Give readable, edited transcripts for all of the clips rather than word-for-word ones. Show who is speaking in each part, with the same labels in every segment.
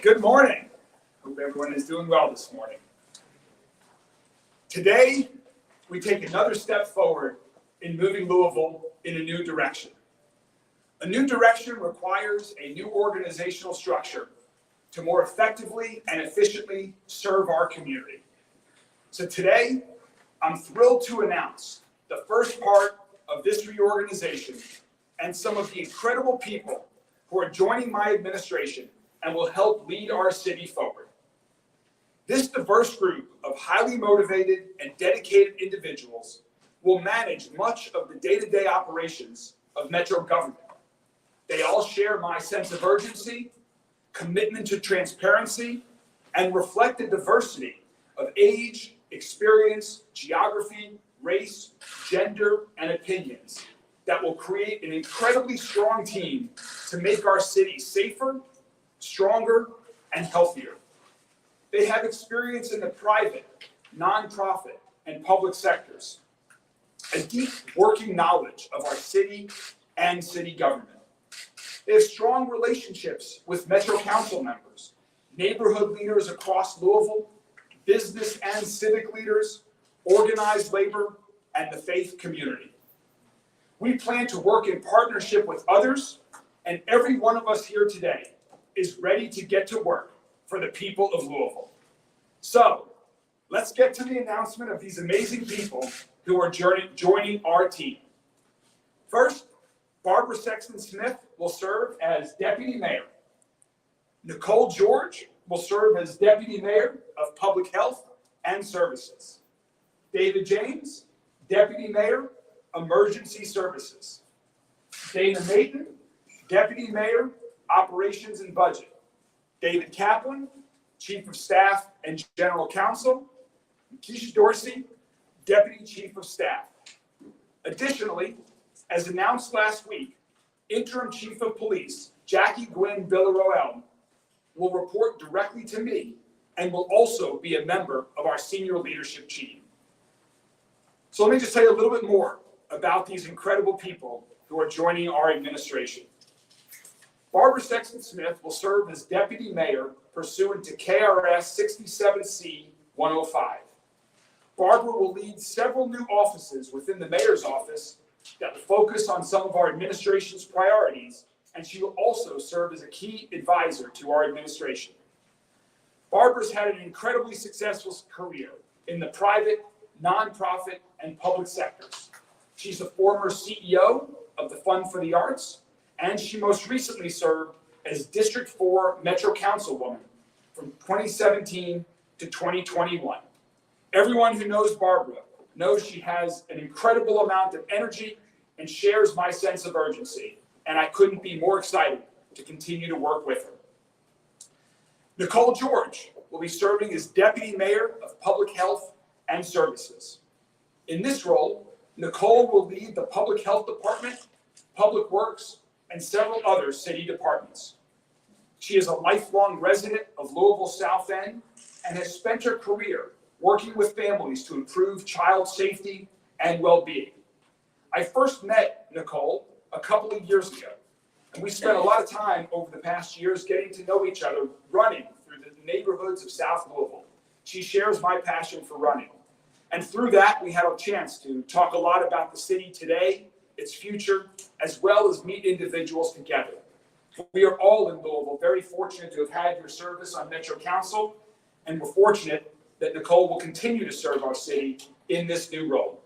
Speaker 1: Good morning. Hope everyone is doing well this morning. Today, we take another step forward in moving Louisville in a new direction. A new direction requires a new organizational structure to more effectively and efficiently serve our community. So today, I'm thrilled to announce the first part of this reorganization and some of the incredible people who are joining my administration and will help lead our city forward. This diverse group of highly motivated and dedicated individuals will manage much of the day-to-day operations of Metro government. They all share my sense of urgency, commitment to transparency, and reflect the diversity of age, experience, geography, race, gender, and opinions that will create an incredibly strong team to make our city safer, stronger, and healthier. They have experience in the private, nonprofit, and public sectors, a deep working knowledge of our city and city government. They have strong relationships with Metro Council members, neighborhood leaders across Louisville, business and civic leaders, organized labor, and the faith community. We plan to work in partnership with others, and every one of us here today is ready to get to work for the people of Louisville. So, let's get to the announcement of these amazing people who are joining our team. First, Barbara Sexton-Smith will serve as Deputy Mayor. Nicole George will serve as Deputy Mayor of Public Health and Services. David James, Deputy Mayor, Emergency Services. Dana Mayton, Deputy Mayor, Operations and Budget. David Kaplan, Chief of Staff and General Counsel. Keisha Dorsey, Deputy Chief of Staff. Additionally, as announced last week, Interim Chief of Police, Jackie Gwynn Villaroel, will report directly to me and will also be a member of our senior leadership team. So let me just tell you a little bit more about these incredible people who are joining our administration. Barbara Sexton-Smith will serve as Deputy Mayor pursuant to KRS 67C 105. Barbara will lead several new offices within the Mayor's office that will focus on some of our administration's priorities, and she will also serve as a key advisor to our administration. Barbara's had an incredibly successful career in the private, nonprofit, and public sectors. She's the former CEO of the Fund for the Arts, and she most recently served as District 4 Metro Councilwoman from 2017 to 2021. Everyone who knows Barbara knows she has an incredible amount of energy and shares my sense of urgency, and I couldn't be more excited to continue to work with her. Nicole George will be serving as Deputy Mayor of Public Health and Services. In this role, Nicole will lead the Public Health Department, Public Works, and several other city departments. She is a lifelong resident of Louisville South End and has spent her career working with families to improve child safety and well-being. I first met Nicole a couple of years ago, and we spent a lot of time over the past years getting to know each other running through the neighborhoods of South Louisville. She shares my passion for running. And through that, we had a chance to talk a lot about the city today, its future, as well as meet individuals together. We are all in Louisville very fortunate to have had your service on Metro Council, and we're fortunate that Nicole will continue to serve our city in this new role.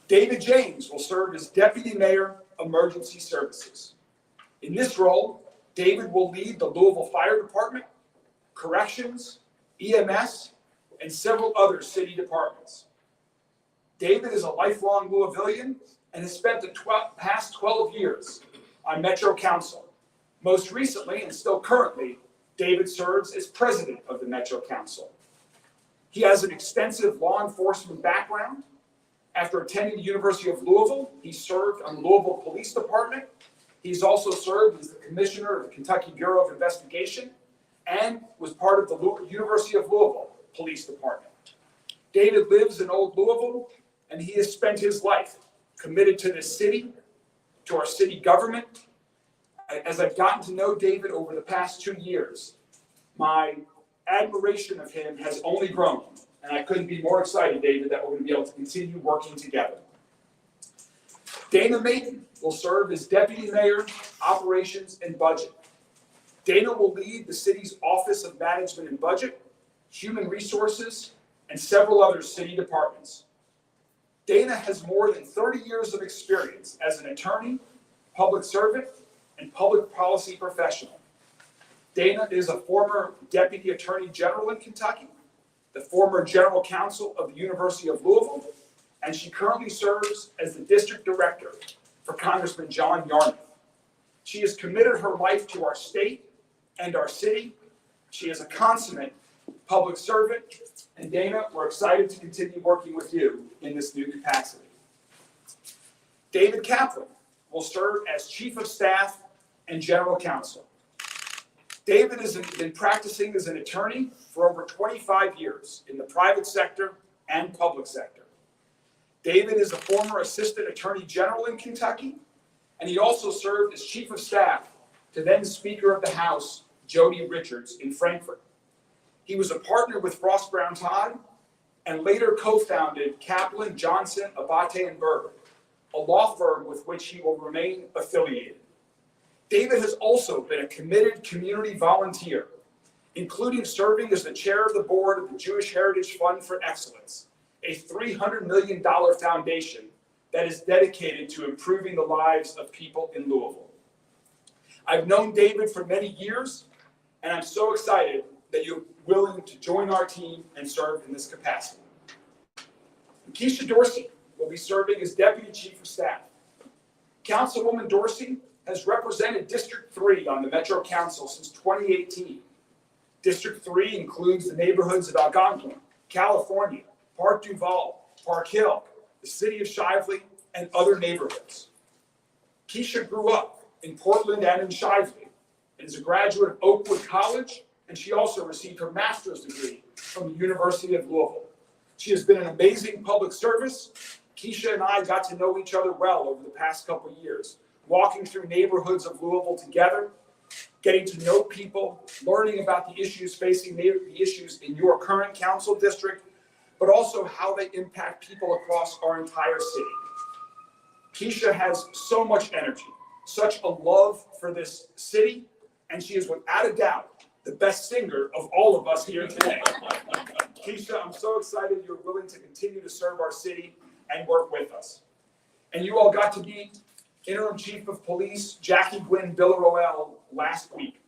Speaker 1: David James will serve as Deputy Mayor, Emergency Services. In this role, David will lead the Louisville Fire Department, Corrections, EMS, and several other city departments. David is a lifelong Louisvillian and has spent the past 12 years on Metro Council. Most recently, and still currently, David serves as president of the Metro Council. He has an extensive law enforcement background. After attending the University of Louisville, he served on the Louisville Police Department. He's also served as the commissioner of the Kentucky Bureau of Investigation and was part of the University of Louisville Police Department. David lives in Old Louisville, and he has spent his life committed to this city, to our city government. As I've gotten to know David over the past 2 years, my admiration of him has only grown, and I couldn't be more excited, David, that we're going to be able to continue working together. Dana Mayton will serve as Deputy Mayor, Operations and Budget. Dana will lead the city's Office of Management and Budget, Human Resources, and several other city departments. Dana has more than 30 years of experience as an attorney, public servant, and public policy professional. Dana is a former Deputy Attorney General in Kentucky, the former General Counsel of the University of Louisville, and she currently serves as the District Director for Congressman John Yarmuth. She has committed her life to our state and our city. She is a consummate public servant, and Dana, we're excited to continue working with you in this new capacity. David Kaplan will serve as Chief of Staff and General Counsel. David has been practicing as an attorney for over 25 years in the private sector and public sector. David is a former Assistant Attorney General in Kentucky, and he also served as Chief of Staff to then Speaker of the House, Jody Richards, in Frankfurt. He was a partner with Frost Brown Todd and later co-founded Kaplan, Johnson, Abate and Berg, a law firm with which he will remain affiliated. David has also been a committed community volunteer, including serving as the chair of the board of the Jewish Heritage Fund for Excellence, a $300 million foundation that is dedicated to improving the lives of people in Louisville. I've known David for many years, and I'm so excited that you're willing to join our team and serve in this capacity. Keisha Dorsey will be serving as Deputy Chief of Staff. Councilwoman Dorsey has represented District 3 on the Metro Council since 2018. District 3 includes the neighborhoods of Algonquin, California, Park Duval, Park Hill, the city of Shively, and other neighborhoods. Keisha grew up in Portland and in Shively and is a graduate of Oakwood College, and she also received her master's degree from the University of Louisville. She has been an amazing public service. Keisha and I got to know each other well over the past couple of years, walking through neighborhoods of Louisville together, getting to know people, learning about the issues facing the issues in your current council district, but also how they impact people across our entire city. Keisha has so much energy, such a love for this city, and she is without a doubt the best singer of all of us here today. Keisha, I'm so excited you're willing to continue to serve our city and work with us. And you all got to meet Interim Chief of Police Jackie Gwynn Villaroel last week.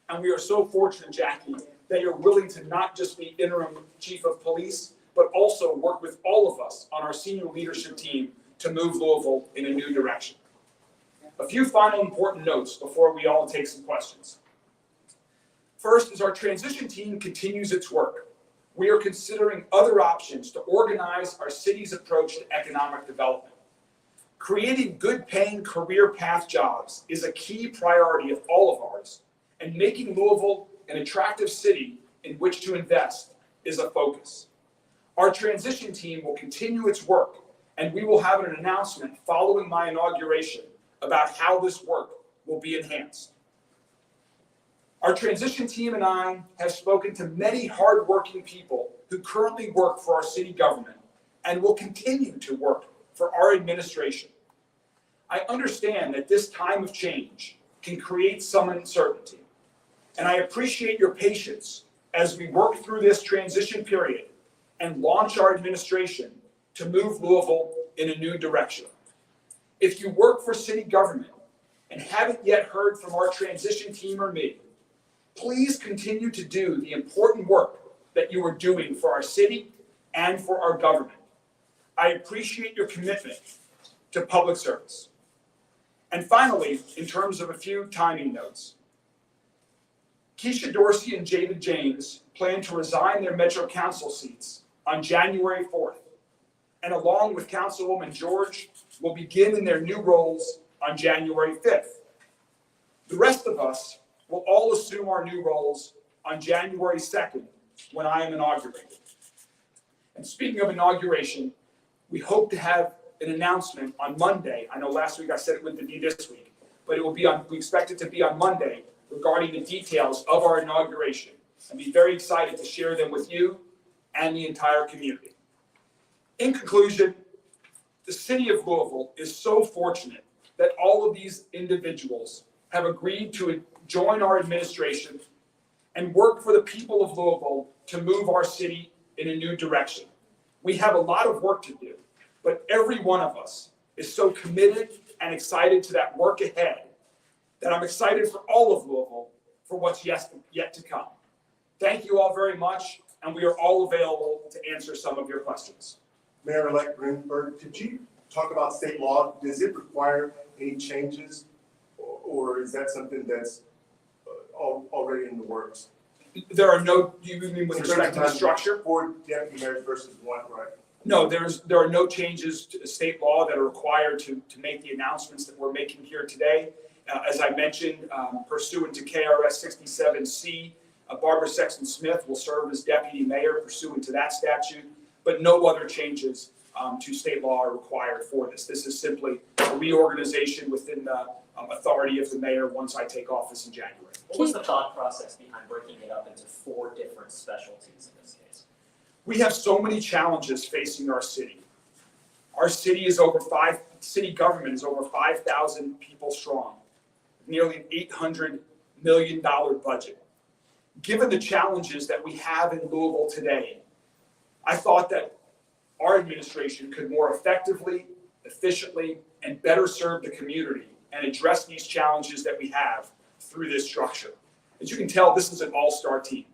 Speaker 1: And we are so fortunate, Jackie, that you're willing to not just be Interim Chief of Police, but also work with all of us on our senior leadership team to move Louisville in a new direction. A few final important notes before we all take some questions. First, as our transition team continues its work, we are considering other options to organize our city's approach to economic development. Creating good-paying career path jobs is a key priority of all of ours, and making Louisville an attractive city in which to invest is a focus. Our transition team will continue its work, and we will have an announcement following my inauguration about how this work will be enhanced. Our transition team and I have spoken to many hardworking people who currently work for our city government and will continue to work for our administration. I understand that this time of change can create some uncertainty, and I appreciate your patience as we work through this transition period and launch our administration to move Louisville in a new direction. If you work for city government and haven't yet heard from our transition team or me, please continue to do the important work that you are doing for our city and for our government. I appreciate your commitment to public service. And finally, in terms of a few timing notes, Keisha Dorsey and David James plan to resign their Metro Council seats on January 4th, and along with Councilwoman George, will begin in their new roles on January 5th. The rest of us will all assume our new roles on January 2nd when I am inaugurated. And speaking of inauguration, we hope to have an announcement on Monday. I know last week I said it wouldn't be this week, but it will be on, we expect it to be on Monday regarding the details of our inauguration. And be very excited to share them with you and the entire community. In conclusion, the city of Louisville is so fortunate that all of these individuals have agreed to join our administration and work for the people of Louisville to move our city in a new direction. We have a lot of work to do, but every one of us is so committed and excited to that work ahead that I'm excited for all of Louisville for what's yet to come. Thank you all very much, and we are all available to answer some of your questions.
Speaker 2: Mayor-elect Greenberg, could you talk about state law? Does it require any changes, or is that something that's already in the works?
Speaker 1: There are no, do you mean with respect to the structure?
Speaker 2: 4 deputy mayors versus 1, right?
Speaker 1: No, there are no changes to the state law that are required to make the announcements that we're making here today. As I mentioned, pursuant to KRS 67C, Barbara Sexton Smith will serve as deputy mayor pursuant to that statute, but no other changes to state law are required for this. This is simply a reorganization within the authority of the mayor once I take office in January.
Speaker 3: What was the thought process behind breaking it up into 4 different specialties in this case?
Speaker 1: We have so many challenges facing our city. Our city is city government is over 5,000 people strong, nearly an $800 million budget. Given the challenges that we have in Louisville today, I thought that our administration could more effectively, efficiently, and better serve the community and address these challenges that we have through this structure. As you can tell, this is an all-star team.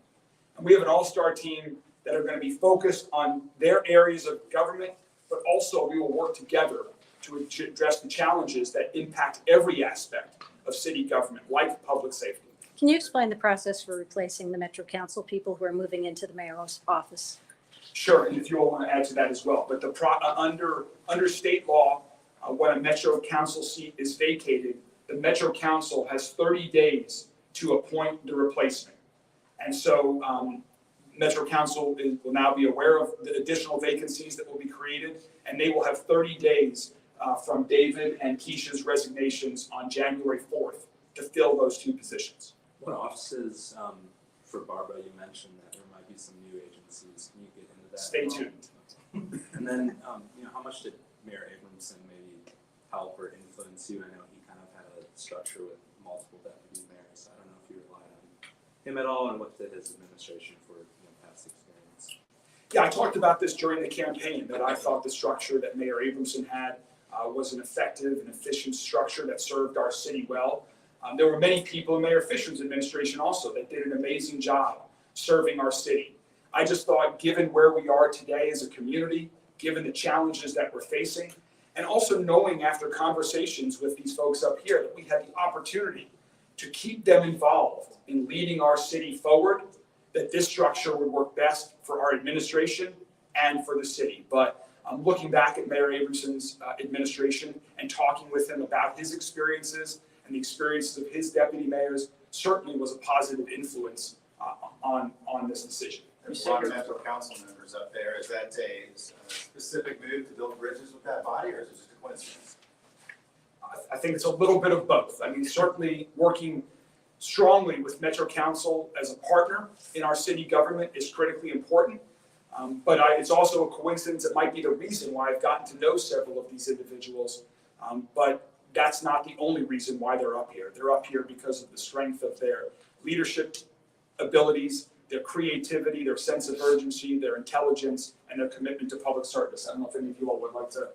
Speaker 1: And we have an all-star team that are going to be focused on their areas of government, but also we will work together to address the challenges that impact every aspect of city government, like public safety.
Speaker 4: Can you explain the process for replacing the Metro Council people who are moving into the mayor's office?
Speaker 1: Sure, and if you all want to add to that as well. But under state law, when a Metro Council seat is vacated, the Metro Council has 30 days to appoint the replacement. And so Metro Council will now be aware of the additional vacancies that will be created, and they will have 30 days from David and Keisha's resignations on January 4th to fill those 2 positions.
Speaker 5: What offices, for Barbara, you mentioned that there might be some new agencies. Can you get into that?
Speaker 1: Stay tuned.
Speaker 5: And then, how much did Mayor Abramson maybe help or influence you? I know he kind of had a structure with multiple deputy mayors. I don't know if you relied on him at all, and what did his administration for past experience?
Speaker 1: Yeah, I talked about this during the campaign, that I thought the structure that Mayor Abramson had was an effective and efficient structure that served our city well. There were many people in Mayor Fisher's administration also that did an amazing job serving our city. I just thought, given where we are today as a community, given the challenges that we're facing, and also knowing after conversations with these folks up here that we had the opportunity to keep them involved in leading our city forward, that this structure would work best for our administration and for the city. But looking back at Mayor Abramson's administration and talking with him about his experiences and the experiences of his deputy mayors certainly was a positive influence on this decision.
Speaker 6: There's a lot of Metro Council members up there. Is that a specific move to build bridges with that body, or is it just a coincidence?
Speaker 1: I think it's a little bit of both. I mean, certainly working strongly with Metro Council as a partner in our city government is critically important. But it's also a coincidence. It might be the reason why I've gotten to know several of these individuals. But that's not the only reason why they're up here. They're up here because of the strength of their leadership abilities, their creativity, their sense of urgency, their intelligence, and their commitment to public service. I don't know if any of you all would like to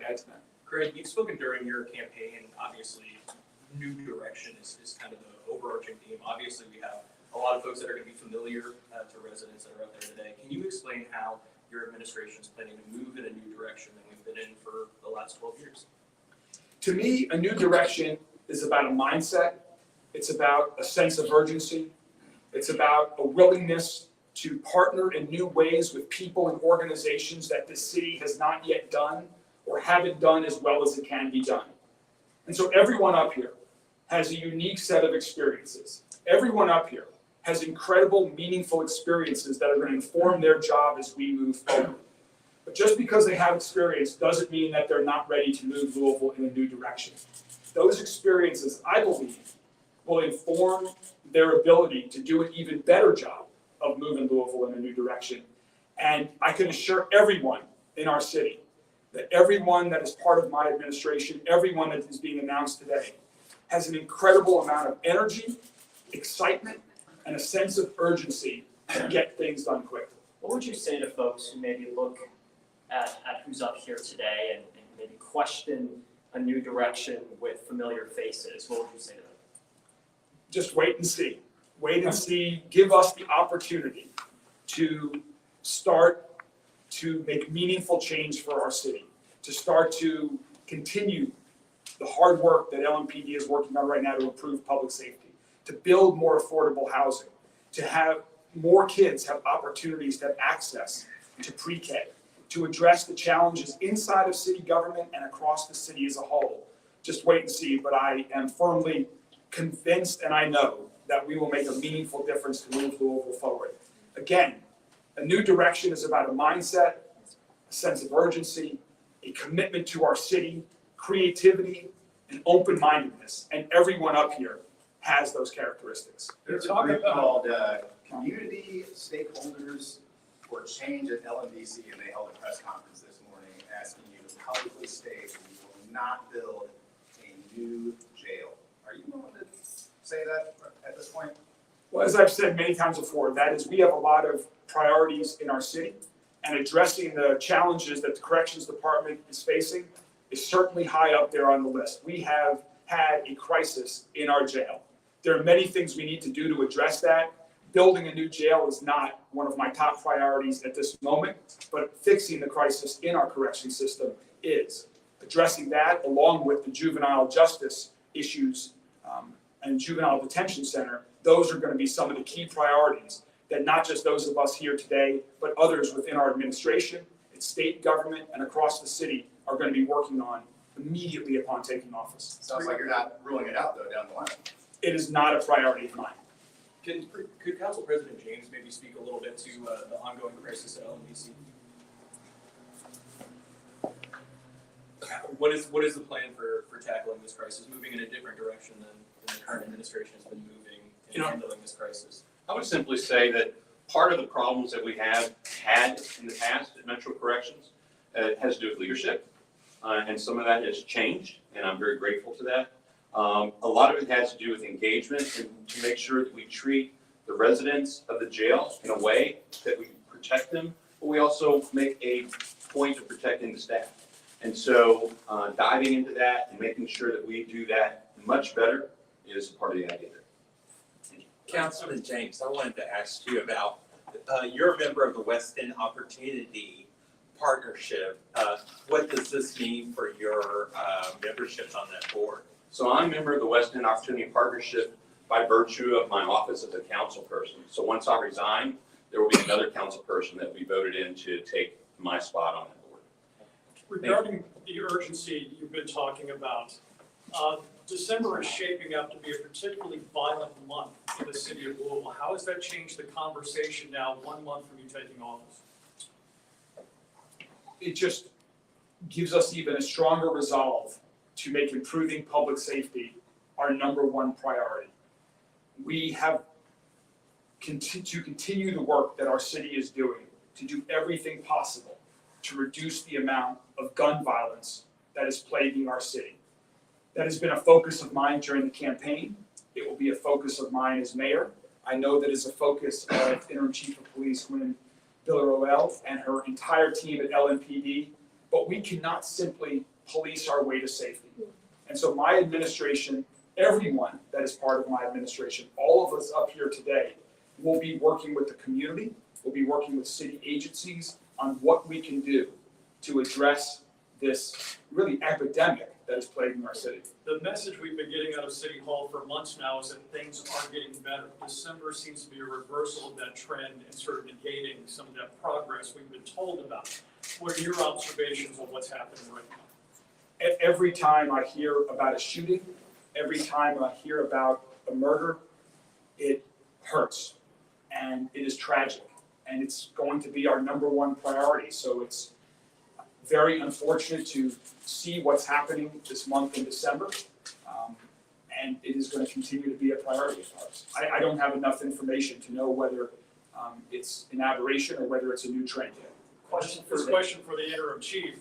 Speaker 1: add to that.
Speaker 7: Craig, you've spoken during your campaign. Obviously, new direction is kind of the overarching theme. Obviously, we have a lot of folks that are going to be familiar to residents that are out there today. Can you explain how your administration is planning to move in a new direction than we've been in for the last 12 years?
Speaker 1: To me, a new direction is about a mindset. It's about a sense of urgency. It's about a willingness to partner in new ways with people and organizations that this city has not yet done or haven't done as well as it can be done. And so everyone up here has a unique set of experiences. Everyone up here has incredible, meaningful experiences that are going to inform their job as we move forward. But just because they have experience doesn't mean that they're not ready to move Louisville in a new direction. Those experiences, I believe, will inform their ability to do an even better job of moving Louisville in a new direction. And I can assure everyone in our city that everyone that is part of my administration, everyone that is being announced today, has an incredible amount of energy, excitement, and a sense of urgency to get things done quickly.
Speaker 3: What would you say to folks who maybe look at who's up here today and maybe question a new direction with familiar faces? What would you say to them?
Speaker 1: Just wait and see. Wait and see. Give us the opportunity to start to make meaningful change for our city, to start to continue the hard work that LMPD is working on right now to improve public safety, to build more affordable housing, to have more kids have opportunities to have access to pre-K, to address the challenges inside of city government and across the city as a whole. Just wait and see, but I am firmly convinced and I know that we will make a meaningful difference to move Louisville forward. Again, a new direction is about a mindset, a sense of urgency, a commitment to our city, creativity, and open-mindedness, and everyone up here has those characteristics.
Speaker 6: There's a group called Community Stakeholders for Change at LMDC, and they held a press conference this morning asking you to publicly state that you will not build a new jail. Are you willing to say that at this point?
Speaker 1: Well, as I've said many times before, that is, we have a lot of priorities in our city, and addressing the challenges that the Corrections Department is facing is certainly high up there on the list. We have had a crisis in our jail. There are many things we need to do to address that. Building a new jail is not one of my top priorities at this moment, but fixing the crisis in our correction system is. Addressing that, along with the juvenile justice issues and juvenile detention center, those are going to be some of the key priorities that not just those of us here today, but others within our administration, its state government, and across the city are going to be working on immediately upon taking office.
Speaker 6: Sounds like you're not ruling it out though down the line.
Speaker 1: It is not a priority of mine.
Speaker 7: Could Council President James maybe speak a little bit to the ongoing crisis at LMDC? What is the plan for tackling this crisis, moving in a different direction than the current administration has been moving in handling this crisis?
Speaker 8: I would simply say that part of the problems that we have had in the past at Metro Corrections has to do with leadership, and some of that has changed, and I'm very grateful to that. A lot of it has to do with engagement and to make sure that we treat the residents of the jail in a way that we protect them, but we also make a point of protecting the staff. And so diving into that and making sure that we do that much better is part of the idea there.
Speaker 9: Councilman James, I wanted to ask you about, you're a member of the West End Opportunity Partnership. What does this mean for your membership on that board?
Speaker 8: So I'm a member of the West End Opportunity Partnership by virtue of my office as a council person. So once I resign, there will be another council person that will be voted in to take my spot on that board.
Speaker 10: Regarding the urgency you've been talking about, December is shaping up to be a particularly violent month in the city of Louisville. How has that changed the conversation now, 1 month from you taking office?
Speaker 1: It just gives us even a stronger resolve to make improving public safety our number one priority. We have to continue the work that our city is doing to do everything possible to reduce the amount of gun violence that is plaguing our city. That has been a focus of mine during the campaign. It will be a focus of mine as mayor. I know that is a focus of Interim Chief of Police Gwen Villarroel and her entire team at LMPD, but we cannot simply police our way to safety. And so my administration, everyone that is part of my administration, all of us up here today, will be working with the community, we'll be working with city agencies on what we can do to address this really epidemic that is plaguing our city.
Speaker 10: The message we've been getting out of City Hall for months now is that things are getting better. December seems to be a reversal of that trend and sort of negating some of that progress we've been told about. What are your observations of what's happening right now?
Speaker 1: Every time I hear about a shooting, every time I hear about a murder, it hurts, and it is tragic, and it's going to be our number one priority. So it's very unfortunate to see what's happening this month in December, and it is going to continue to be a priority of ours. I don't have enough information to know whether it's an aberration or whether it's a new trend yet.
Speaker 10: This question for the interim chief.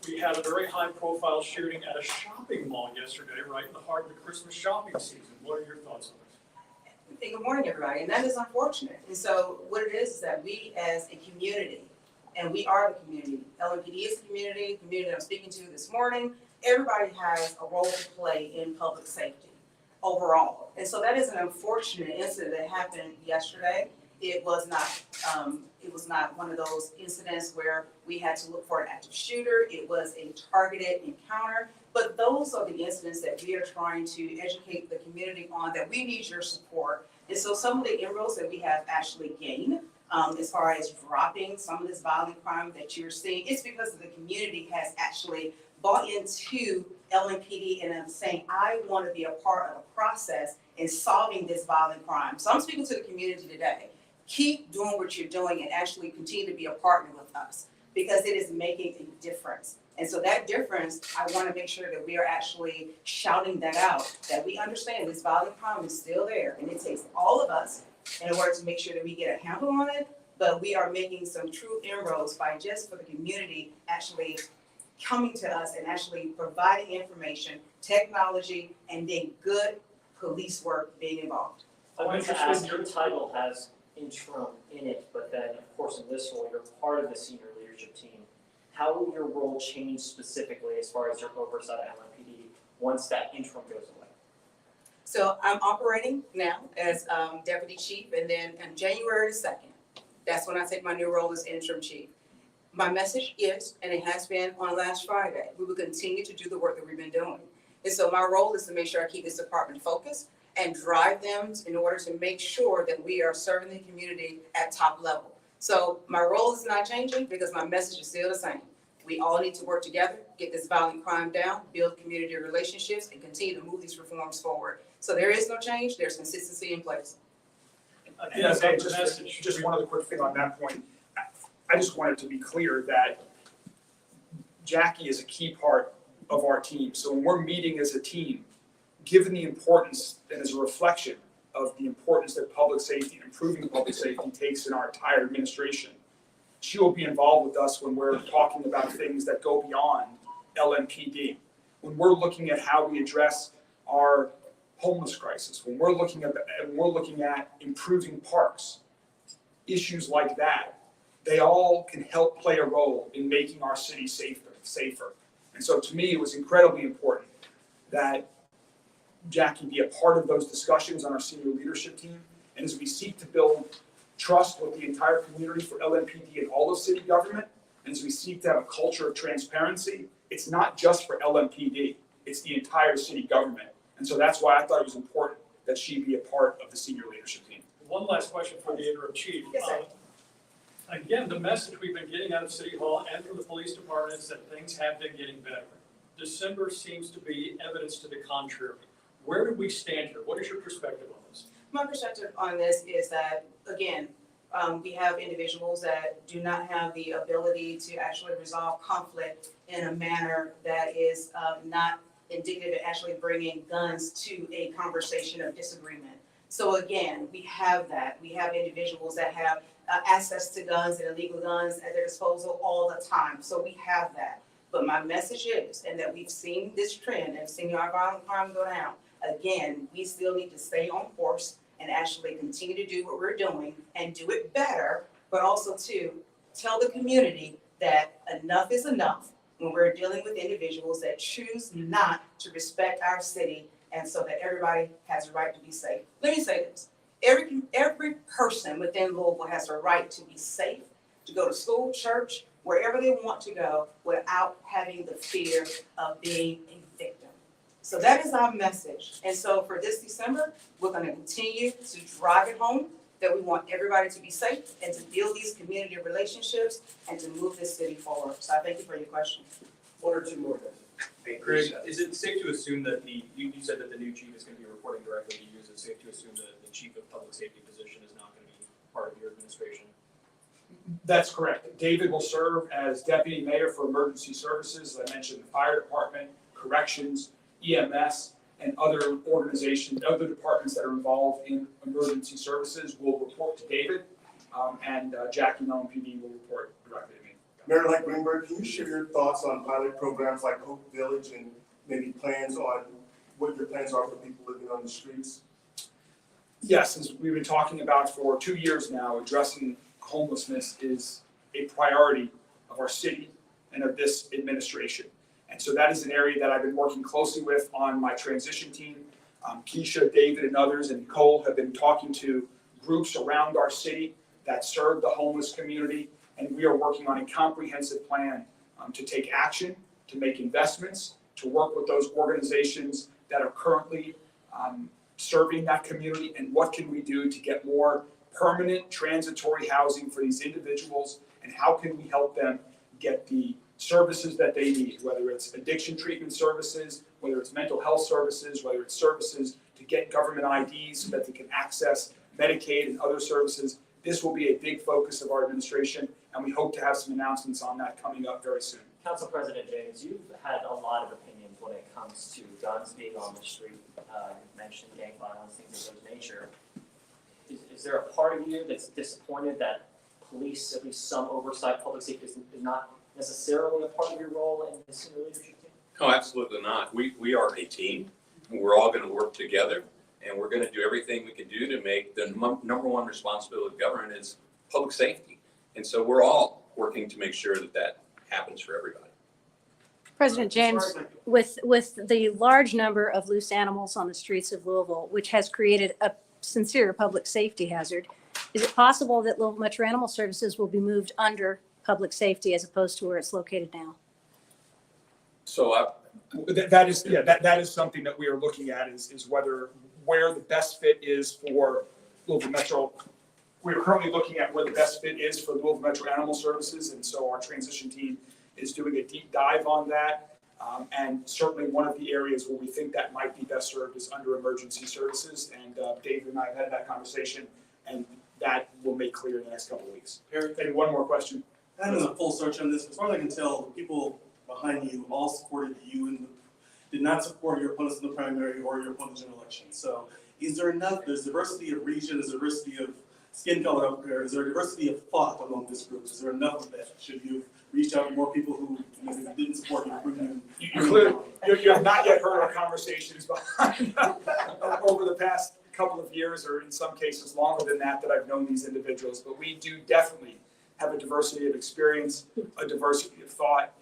Speaker 10: We had a very high-profile shooting at a shopping mall yesterday, right in the heart of the Christmas shopping season. What are your thoughts on this?
Speaker 11: Hey, good morning, everybody, and that is unfortunate. And so what it is that we as a community, and we are the community, LMPD is the community that I'm speaking to this morning, everybody has a role to play in public safety overall. And so that is an unfortunate incident that happened yesterday. It was not one of those incidents where we had to look for an active shooter. It was a targeted encounter. But those are the incidents that we are trying to educate the community on, that we need your support. And so some of the inroads that we have actually gained, as far as dropping some of this violent crime that you're seeing, it's because the community has actually bought into LMPD and saying, I want to be a part of the process in solving this violent crime. So I'm speaking to the community today. Keep doing what you're doing and actually continue to be a partner with us, because it is making a difference. And so that difference, I want to make sure that we are actually shouting that out, that we understand this violent crime is still there, and it takes all of us in order to make sure that we get a handle on it. But we are making some true inroads by just for the community actually coming to us and actually providing information, technology, and then good police work being involved.
Speaker 3: I wanted to ask, your title has interim in it, but then, of course, in this role, you're part of the senior leadership team. How will your role change specifically as far as your oversight of LMPD once that interim goes away?
Speaker 11: So I'm operating now as deputy chief, and then on January 2nd, that's when I take my new role as interim chief. My message is, and it has been on last Friday, we will continue to do the work that we've been doing. And so my role is to make sure I keep this department focused and drive them in order to make sure that we are serving the community at top level. So my role is not changing because my message is still the same. We all need to work together, get this violent crime down, build community relationships, and continue to move these reforms forward. So there is no change, there's consistency in place.
Speaker 1: Yes, and just one other quick thing on that point. I just wanted to be clear that Jackie is a key part of our team. So when we're meeting as a team, given the importance and as a reflection of the importance that public safety, improving public safety takes in our entire administration, she will be involved with us when we're talking about things that go beyond LMPD. When we're looking at how we address our homeless crisis, when we're looking at improving parks, issues like that, they all can help play a role in making our city safer. And so to me, it was incredibly important that Jackie be a part of those discussions on our senior leadership team. And as we seek to build trust with the entire community for LMPD and all of city government, and as we seek to have a culture of transparency, it's not just for LMPD, it's the entire city government. And so that's why I thought it was important that she be a part of the senior leadership team.
Speaker 10: One last question for the interim chief.
Speaker 11: Yes, sir.
Speaker 10: Again, the message we've been getting out of City Hall and from the police department is that things have been getting better. December seems to be evidence to the contrary. Where do we stand here? What is your perspective on this?
Speaker 11: My perspective on this is that, again, we have individuals that do not have the ability to actually resolve conflict in a manner that is not indicative of actually bringing guns to a conversation of disagreement. So again, we have that. We have individuals that have access to guns and illegal guns at their disposal all the time. So we have that. But my message is, and that we've seen this trend and seen our violent crime go down, again, we still need to stay on course and actually continue to do what we're doing and do it better, but also to tell the community that enough is enough when we're dealing with individuals that choose not to respect our city, and so that everybody has a right to be safe. Let me say this. Every person within Louisville has a right to be safe, to go to school, church, wherever they want to go without having the fear of being a victim. So that is our message. And so for this December, we're going to continue to drive it home that we want everybody to be safe and to build these community relationships and to move this city forward. So I thank you for your question.
Speaker 7: One or two more. Greg, is it safe to assume that you said that the new chief is going to be reporting directly to you as it safe to assume that the chief of public safety position is not going to be part of your administration?
Speaker 1: That's correct. David will serve as deputy mayor for emergency services. As I mentioned, the fire department, corrections, EMS, and other organizations, other departments that are involved in emergency services will report to David, and Jackie and LMPD will report directly to me.
Speaker 2: Mayor Greenberg, can you share your thoughts on pilot programs like Hope Village and maybe plans on what your plans are for people living on the streets?
Speaker 1: Yes, as we've been talking about for 2 years now, addressing homelessness is a priority of our city and of this administration. And so that is an area that I've been working closely with on my transition team. Keisha, David, and others, and Nicole have been talking to groups around our city that serve the homeless community, and we are working on a comprehensive plan to take action, to make investments, to work with those organizations that are currently serving that community, and what can we do to get more permanent transitory housing for these individuals, and how can we help them get the services that they need, whether it's addiction treatment services, whether it's mental health services, whether it's services to get government IDs so that they can access Medicaid and other services. This will be a big focus of our administration, and we hope to have some announcements on that coming up very soon.
Speaker 3: Council President James, you've had a lot of opinions when it comes to guns being on the street. You've mentioned gang violence, things of that nature. Is there a part of you that's disappointed that police, at least some oversight, public safety is not necessarily a part of your role in the senior leadership team?
Speaker 8: No, absolutely not. We are a team. We're all going to work together, and we're going to do everything we can do to make the number one responsibility of government is public safety. And so we're all working to make sure that that happens for everybody.
Speaker 4: President James, with the large number of loose animals on the streets of Louisville, which has created a sincere public safety hazard, is it possible that Louisville Metro Animal Services will be moved under public safety as opposed to where it's located now?
Speaker 1: So that is something that we are looking at is where the best fit is for Louisville Metro. We are currently looking at where the best fit is for Louisville Metro Animal Services, and so our transition team is doing a deep dive on that. And certainly one of the areas where we think that might be best served is under emergency services. And David and I have had that conversation, and that will make clear in the next couple of weeks. Maybe one more question.
Speaker 12: I haven't done a full search on this. As far as I can tell, the people behind you all supported you and did not support your opponents in the primary or your opponents in the election. So is there enough, there's diversity of region, there's diversity of skin color up there, is there diversity of thought among this group? Is there enough of that? Should you reach out to more people who maybe didn't support you?
Speaker 1: You have not yet heard our conversations behind over the past couple of years, or in some cases longer than that I've known these individuals. But we do definitely have a diversity of experience, a diversity of thought.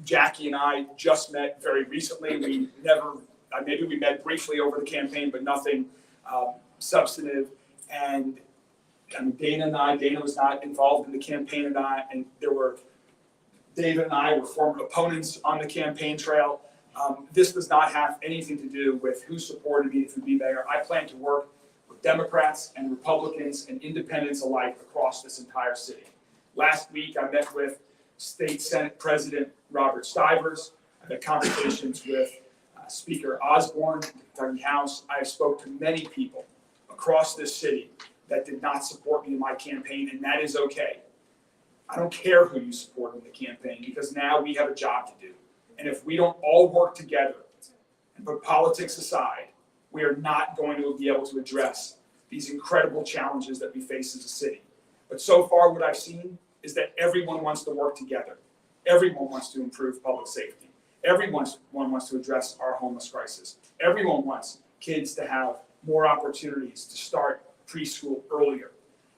Speaker 1: Jackie and I just met very recently. We maybe we met briefly over the campaign, but nothing substantive. And Dana was not involved in the campaign, and David and I were former opponents on the campaign trail. This does not have anything to do with who supported me to be mayor. I plan to work with Democrats and Republicans and independents alike across this entire city. Last week, I met with State Senate President Robert Stivers. I've had conversations with Speaker Osborne, the Kentucky House. I have spoke to many people across this city that did not support me in my campaign, and that is okay. I don't care who you support in the campaign, because now we have a job to do. And if we don't all work together and put politics aside, we are not going to be able to address these incredible challenges that we face as a city. But so far, what I've seen is that everyone wants to work together. Everyone wants to improve public safety. Everyone wants to address our homeless crisis. Everyone wants kids to have more opportunities to start preschool earlier.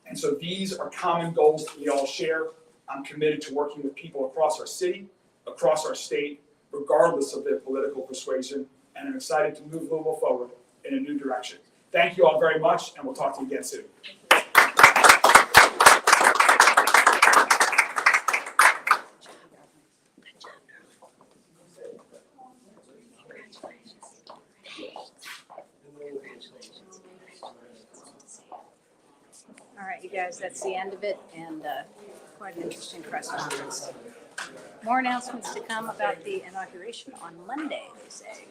Speaker 1: And so these are common goals that we all share. I'm committed to working with people across our city, across our state, regardless of their political persuasion, and I'm excited to move Louisville forward in a new direction. Thank you all very much, and we'll talk to you again soon.
Speaker 4: All right, you guys, that's the end of it, and quite an interesting press conference. More announcements to come about the inauguration on Monday, they say.